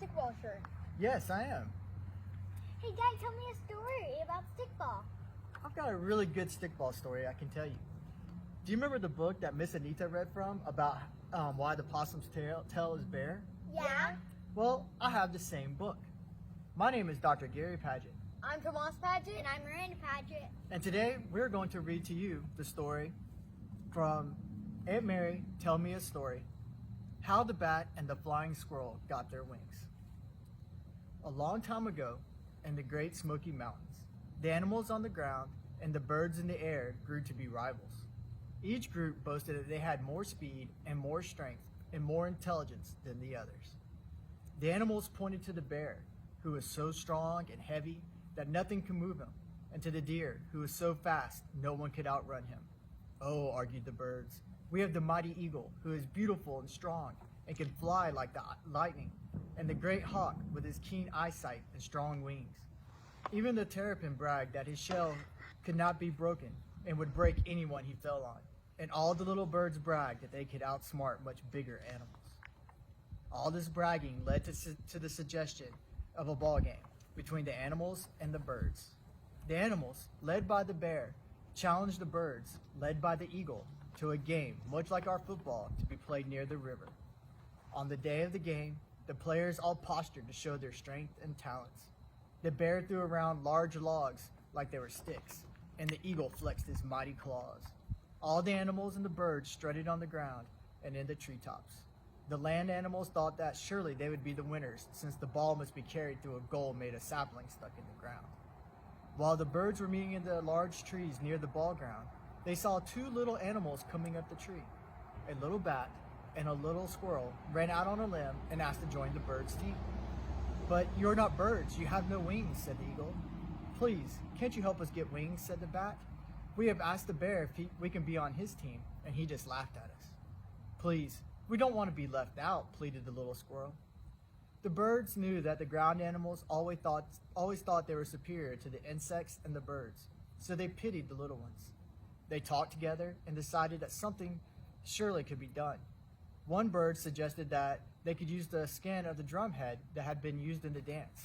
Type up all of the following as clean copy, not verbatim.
stickball shirt. Yes, I am. Hey, Dad, tell me a story about stickball. I've got a really good stickball story I can tell you. Do you remember the book that Miss Anita read from about why the possum's tail is bare? Yeah. Well, I have the same book. My name is Dr. Gary Padgett, I'm Tomas Padgett. And I'm Miranda Padgett. and today we're going to read to you the story from Aunt Mary, Tell Me a Story, How the Bat and the Flying Squirrel Got Their Wings. A long time ago, in the Great Smoky Mountains, the animals on the ground and the birds in the air grew to be rivals. Each group boasted that they had more speed and more strength and more intelligence than the others. The animals pointed to the bear, who was so strong and heavy that nothing could move him, and to the deer, who was so fast no one could outrun him. Oh, argued the birds, we have the mighty eagle, who is beautiful and strong and can fly like the lightning, and the great hawk with his keen eyesight and strong wings. Even the terrapin bragged that his shell could not be broken and would break anyone he fell on. And all the little birds bragged that they could outsmart much bigger animals. All this bragging led to the suggestion of a ball game between the animals and the birds. The animals, led by the bear, challenged the birds, led by the eagle, to a game much like our football to be played near the river. On the day of the game, the players all postured to show their strength and talents. The bear threw around large logs like they were sticks, and the eagle flexed his mighty claws. All the animals and the birds strutted on the ground and in the treetops. The land animals thought that surely they would be the winners, since the ball must be carried through a goal made of saplings stuck in the ground. While the birds were meeting in the large trees near the ball ground, they saw two little animals coming up the tree. A little bat and a little squirrel ran out on a limb and asked to join the birds' team. "But you're not birds, you have no wings," said the eagle. "Please, can't you help us get wings?" said the bat. "We have asked the bear if we can be on his team, and he just laughed at us." "Please, we don't want to be left out," pleaded the little squirrel. The birds knew that the ground animals always thought they were superior to the insects and the birds, so they pitied the little ones. They talked together and decided that something surely could be done. One bird suggested that they could use the skin of the drumhead that had been used in the dance.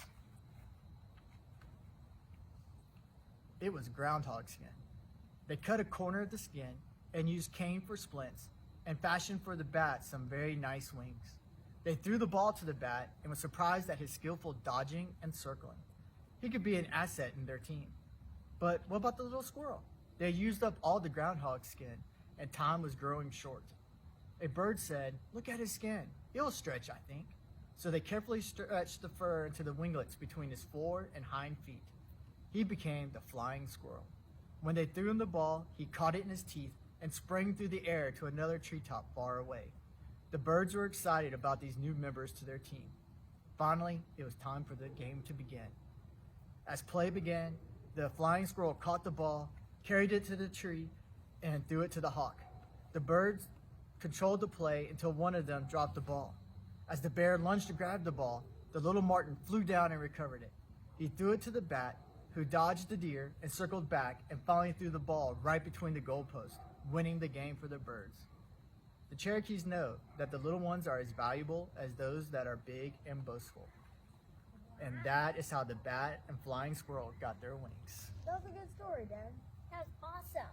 It was groundhog skin. They cut a corner of the skin and used cane for splints and fashioned for the bat some very nice wings. They threw the ball to the bat and was surprised at his skillful dodging and circling. He could be an asset in their team. But what about the little squirrel? They used up all the groundhog skin, and time was growing short. A bird said, "Look at his skin. It'll stretch, I think." So they carefully stretched the fur into the winglets between his fore and hind feet. He became the flying squirrel. When they threw him the ball, he caught it in his teeth and sprang through the air to another treetop far away. The birds were excited about these new members to their team. Finally, it was time for the game to begin. As play began, the flying squirrel caught the ball, carried it to the tree, and threw it to the hawk. The birds controlled the play until one of them dropped the ball. As the bear lunged to grab the ball, the little marten flew down and recovered it. He threw it to the bat, who dodged the deer and circled back and finally threw the ball right between the goalposts, winning the game for the birds. The Cherokees know that the little ones are as valuable as those that are big and boastful. And that is how the bat and flying squirrel got their wings. That was a good story, Dad. That was awesome.